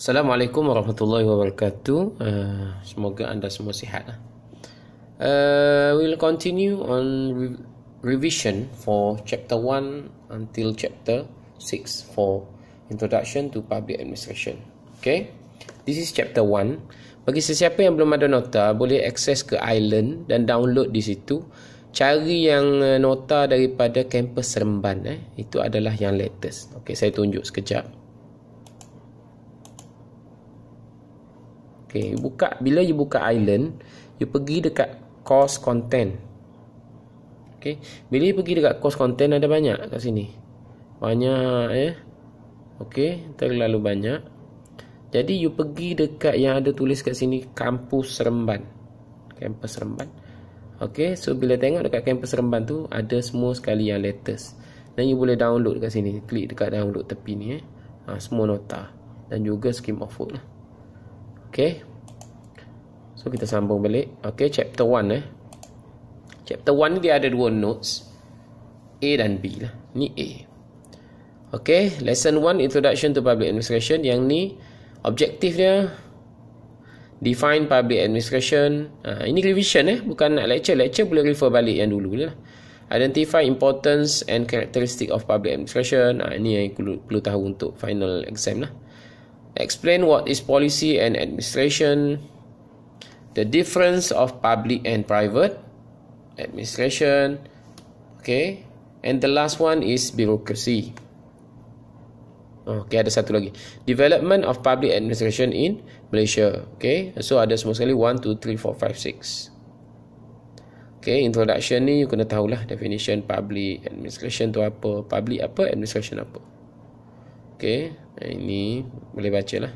Assalamualaikum warahmatullahi wabarakatuh. Semoga anda semua sihat. We'll continue on revision for chapter 1 until chapter 6 for introduction to public administration. Okay, this is chapter 1. Bagi sesiapa yang belum ada nota, boleh akses ke Island dan download di situ. Cari yang nota daripada kampus Seremban. Itu adalah yang latest. Okay, saya tunjuk sekejap. Okay, bila you buka Island, you pergi dekat course content. Okay, bila you pergi dekat course content, ada banyak kat sini. Banyak Okay, terlalu banyak. Jadi you pergi dekat yang ada tulis kat sini kampus Seremban. Kampus Seremban. Okay, so bila tengok dekat kampus Seremban tu, ada semua sekali yang latest. Dan you boleh download kat sini. Klik dekat download tepi ni. Semua nota. Dan juga scheme of work lah. Okay, so kita sambung balik. Okay, chapter 1 Chapter 1 ni dia ada dua notes, A dan B lah. Ni A. Okay, lesson 1 introduction to public administration. Yang ni objektif dia define public administration. Ini revision bukan nak lecture. Lecture boleh refer balik yang dulu lah. Identify importance and characteristic of public administration. Ini yang perlu tahu untuk final exam lah. Explain what is policy and administration, the difference of public and private administration. Okay, and the last one is bureaucracy. Okay, ada satu lagi, development of public administration in Malaysia. Okay, so ada semua sekali 1, 2, 3, 4, 5, 6. Okay, introduction ni you kena tahulah definition public administration tu apa, public apa, administration apa. Okay, ini boleh baca lah.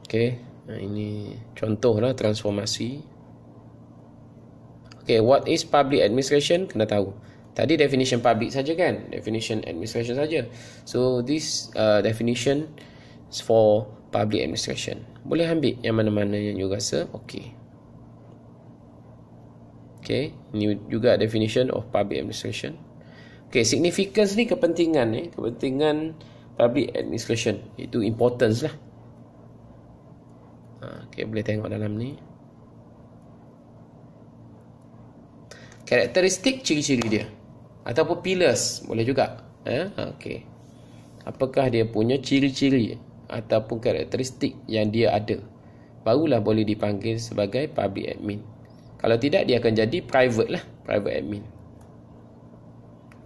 Okay, ini contoh lah transformasi. Okay, what is public administration? Kena tahu. Tadi definition public saja kan, definition administration saja. So this definition is for public administration. Boleh ambil yang mana-mana yang you rasa okay. Okay, ini juga definition of public administration. Okay, significance ni kepentingan kepentingan public administration, itu importance lah. Okay, boleh tengok dalam ni. Karakteristik, ciri-ciri dia ataupun pillars boleh juga. Okay, apakah dia punya ciri-ciri ataupun karakteristik yang dia ada, barulah boleh dipanggil sebagai public admin. Kalau tidak, dia akan jadi private lah, private admin.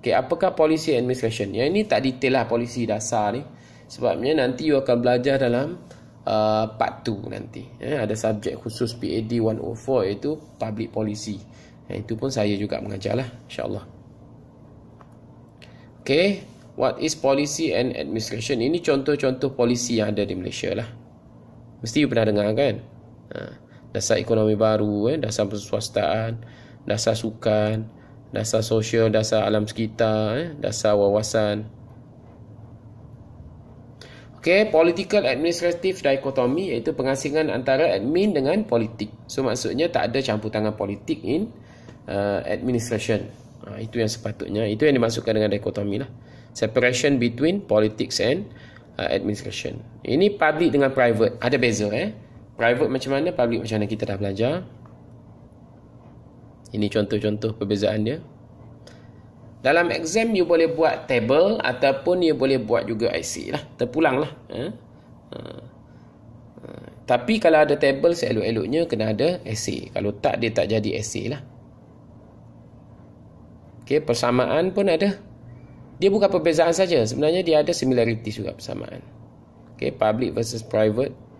Okay, apakah policy administration? Yang ini tak detail lah polisi dasar ni. Sebabnya nanti you akan belajar dalam part 2 nanti. Ada subjek khusus PAD 104 iaitu public policy. Itu pun saya juga mengajar lah, insyaAllah. Okay, what is policy and administration? Ini contoh-contoh polisi yang ada di Malaysia lah. Mesti you pernah dengar kan? Dasar ekonomi baru, dasar perswastaan, dasar sukan, dasar sosial, dasar alam sekitar, dasar wawasan. Okay, political administrative dichotomy, iaitu pengasingan antara admin dengan politik. So maksudnya tak ada campur tangan politik in administration. Itu yang sepatutnya, itu yang dimaksudkan dengan dichotomy lah. Separation between politics and administration. Ini public dengan private, ada beza Private macam mana, public macam mana, kita dah belajar. Ini contoh-contoh perbezaan dia. Dalam exam you boleh buat table ataupun you boleh buat juga essay lah, terpulang lah. Tapi kalau ada table, seelok-eloknya kena ada essay. Kalau tak, dia tak jadi essay lah. Okay, persamaan pun ada. Dia bukan perbezaan saja, sebenarnya dia ada similarities juga, persamaan. Okay, public versus private.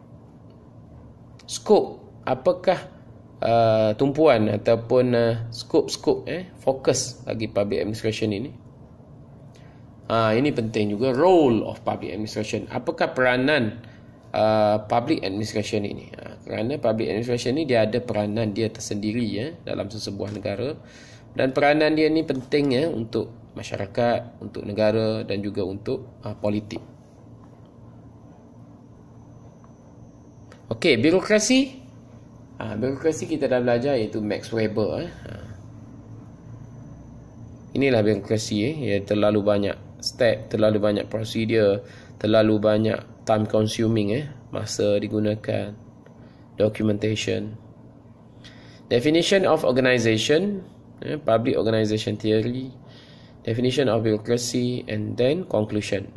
Scope, apakah tumpuan ataupun scope fokus bagi public administration ini. Ini penting juga, role of public administration. Apakah peranan public administration ini? Kerana public administration ini dia ada peranan dia tersendiri dalam sesebuah negara, dan peranan dia ni penting untuk masyarakat, untuk negara dan juga untuk politik. Okey, birokrasi. Birokrasi kita dah belajar, iaitu Max Weber. Inilah birokrasi, ya, terlalu banyak step, terlalu banyak prosedur, terlalu banyak time consuming, masa digunakan, documentation. Definition of organisation, public organisation theory, definition of bureaucracy, and then conclusion.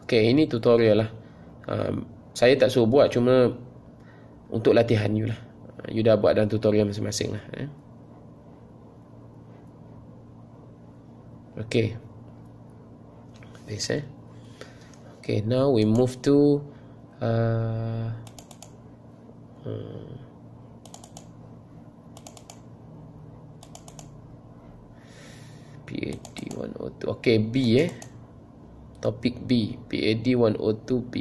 Okay, ini tutorial lah. Saya tak suruh buat, cuma untuk latihan you lah. You dah buat dalam tutorial masing-masing lah. Okay. Habis, Okay, now we move to PAD 102. Okay, B Topik B, PAD 102B.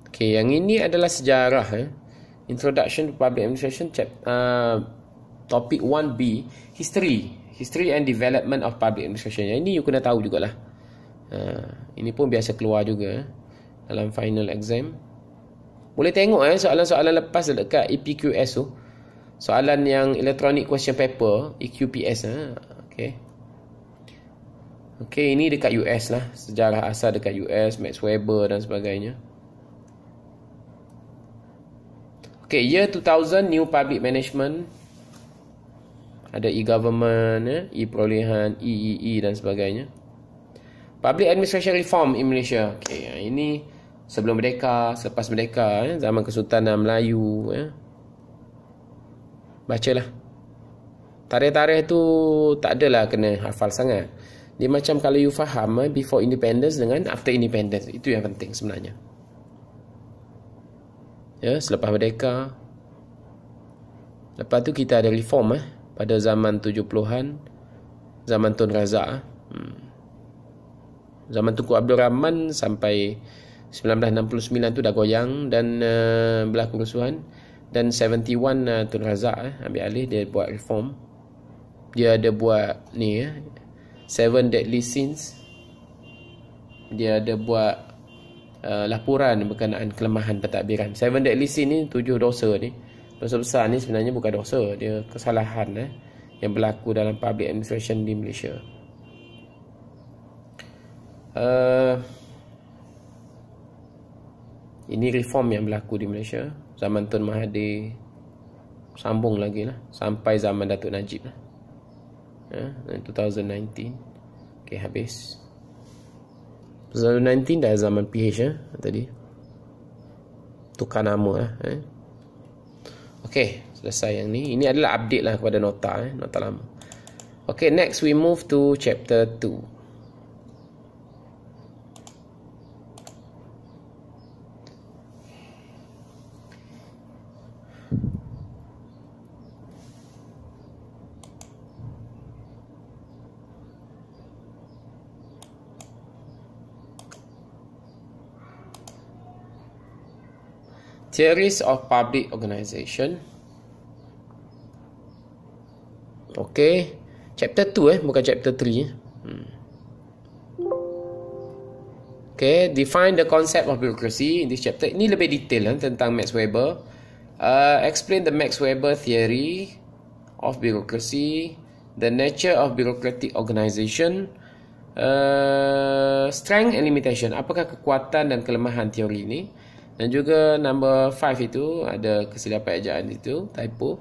Okay, yang ini adalah sejarah. Introduction to Public Administration, Topik 1B, History and Development of Public Administration. Yang ini you kena tahu jugalah. Ini pun biasa keluar juga dalam final exam. Boleh tengok soalan-soalan lepas dekat EPQS tu. Soalan yang electronic question paper, EQPS. Okay, ini dekat US lah. Sejarah asal dekat US, Max Weber dan sebagainya. Okay, year 2000, New Public Management. Ada e-government, e-perolehan, EEE dan sebagainya. Public Administration Reform in Malaysia. Okay, ini sebelum merdeka, selepas merdeka, zaman Kesultanan Melayu. Bacalah. Tarikh-tarikh tu tak adalah kena hafal sangat. Dia macam kalau you faham before independence dengan after independence. Itu yang penting sebenarnya. Ya, selepas merdeka. Lepas tu kita ada reform pada zaman 70-an, zaman Tun Razak. Zaman Tunku Abdul Rahman sampai 1969 tu dah goyang dan berlaku kerusuhan. Dan 71 Tun Razak ambil alih, dia buat reform. Dia ada buat ni 7 Deadly Sins. Dia ada buat laporan berkenaan kelemahan pentadbiran. 7 Deadly Sins ni 7 dosa ni. Dosa besar ni sebenarnya bukan dosa, dia kesalahan yang berlaku dalam public administration di Malaysia. Ini reform yang berlaku di Malaysia zaman Tun Mahathir, sambung lagi lah sampai zaman Datuk Najib lah. 2019. Okay, habis 2019 dah zaman PH tadi, tukar nama Okay, selesai yang ni. Ini adalah update lah kepada nota nota lama. Okay, next we move to chapter 2. Theories of Public Organisation. Okay, chapter 2 bukan chapter 3. Okay, define the concept of bureaucracy in this chapter. Ini lebih detail tentang Max Weber. Explain the Max Weber theory of bureaucracy, the nature of bureaucratic organisation, strength and limitation. Apakah kekuatan dan kelemahan teori ini? Dan juga number 5 itu ada kesilapan ejaan itu, typo.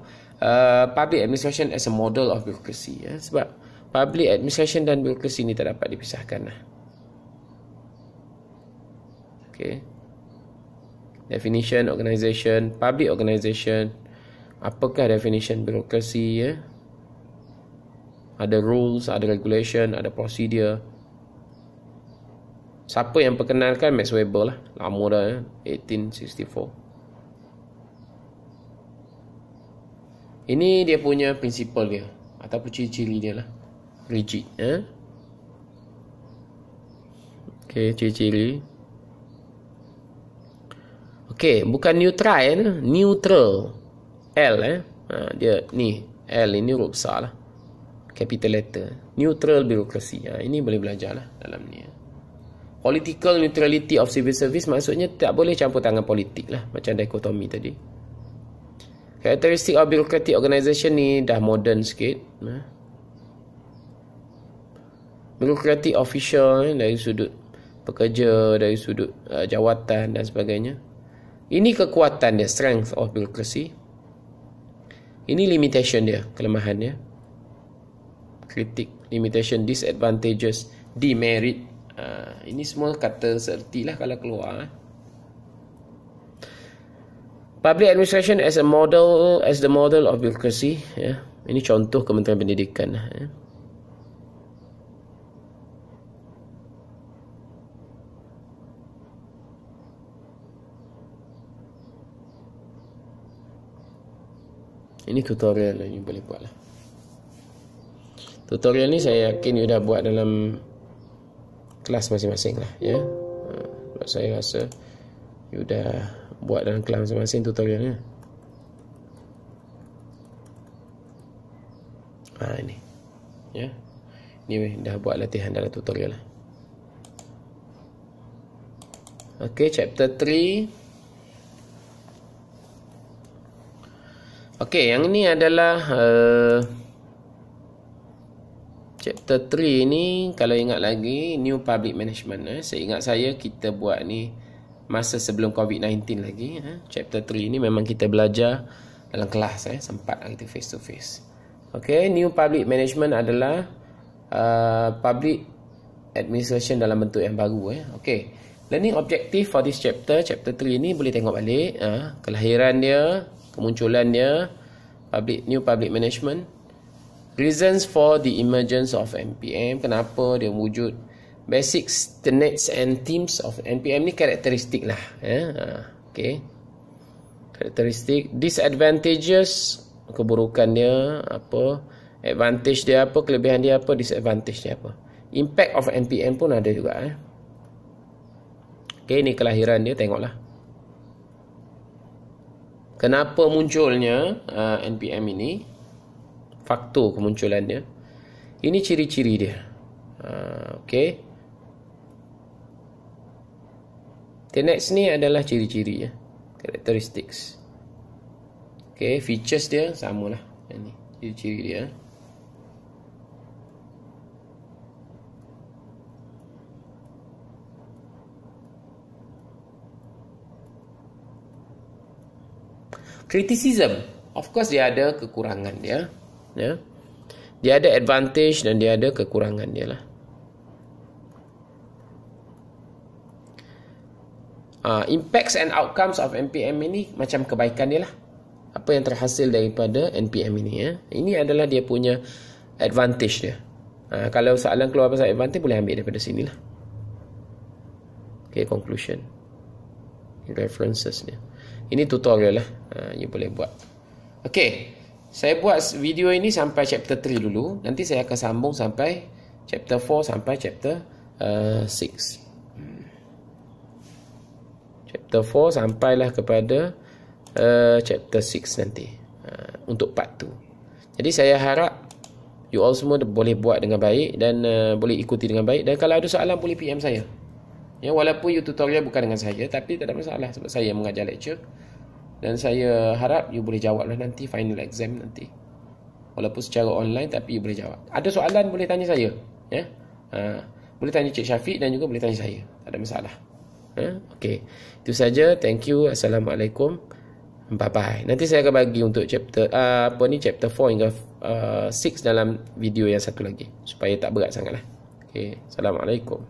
Public administration as a model of bureaucracy. Sebab public administration dan bureaucracy ini tak dapat dipisahkan. Okay. Definition organisation, public organisation. Apakah definition bureaucracy? Ada rules, ada regulation, ada procedure. Siapa yang perkenalkan? Max Weber lah. Lama dah 1864. Ini dia punya principle dia ataupun ciri-ciri dia lah. Rigid. Okay, ciri-ciri. Okay, bukan neutral neutral. L dia ni L ini huruf besar lah. Capital letter. Neutral bureaucracy. Ini boleh belajar lah dalam ni. Political neutrality of civil service maksudnya tak boleh campur tangan politik lah, macam dikotomi tadi. Karakteristik of bureaucratic organisation ni dah modern sikit. Bureaucratic official dari sudut pekerja, dari sudut jawatan dan sebagainya. Ini kekuatan dia, strength of bureaucracy. Ini limitation dia, kelemahan dia. Kritik, limitation, disadvantages, demerit. Ini semua kata serti lah kalau keluar. Public administration as a model, as the model of bureaucracy. Ya. Ini contoh Kementerian Pendidikan. Ya. Ini tutorial ni boleh buat lah. Tutorial ni saya yakin you dah buat dalam kelas masing-masing lah. Ya. Saya rasa you dah buat dalam kelas masing-masing tutorialnya. Ini. Ya. Ini dah buat latihan dalam tutorial lah. Okey, chapter 3. Okey, yang ini adalah chapter 3 ni, kalau ingat lagi, new public management. Seingat saya kita buat ni masa sebelum COVID-19 lagi. Chapter 3 ni memang kita belajar dalam kelas. Sempat kita face to face. Okay, new public management adalah public administration dalam bentuk yang baru. Okay, learning objective for this chapter, chapter 3 ni boleh tengok balik. Kelahiran dia, kemunculan dia, new public management. Reasons for the emergence of NPM, kenapa dia wujud. Basics, tenets and themes of NPM ni karakteristik lah. Okay. Karakteristik. Disadvantages, keburukan dia apa. Advantage dia apa, kelebihan dia apa, disadvantage dia apa. Impact of NPM pun ada juga. Okay, ni kelahiran dia, tengoklah. Kenapa munculnya NPM ini. Faktor kemunculan dia. Ini ciri-ciri dia. Okey. Next ni adalah ciri-ciri ya. Characteristics. Okey, features dia samalah. Ini ciri-ciri dia. Criticism. Of course dia ada kekurangan dia. Ya. Dia ada advantage dan dia ada kekurangan dia lah. Impacts and outcomes of NPM ini macam kebaikan dia lah. Apa yang terhasil daripada NPM ini ya. Ini adalah dia punya advantage dia. Kalau soalan keluar pasal advantage boleh ambil daripada sini lah. Okay, conclusion. References dia. Ini tutorial lah. You boleh buat. Okay. Saya buat video ini sampai chapter 3 dulu. Nanti saya akan sambung sampai chapter 4 sampai chapter 6. Chapter 4 sampailah kepada chapter 6 nanti. Untuk part 2. Jadi saya harap you all semua boleh buat dengan baik dan boleh ikuti dengan baik. Dan kalau ada soalan boleh PM saya. Ya, walaupun you tutorial bukan dengan saya, tapi tak ada masalah sebab saya mengajar lecture. Dan saya harap you boleh jawab lah nanti final exam nanti. Walaupun secara online tapi you boleh jawab. Ada soalan boleh tanya saya. Ya? Boleh tanya Cik Syafiq dan juga boleh tanya saya. Tak ada masalah. Okey. Itu saja. Thank you. Assalamualaikum. Bye bye. Nanti saya akan bagi untuk chapter chapter 4 hingga 6 dalam video yang satu lagi. Supaya tak berat sangatlah. Okey. Assalamualaikum.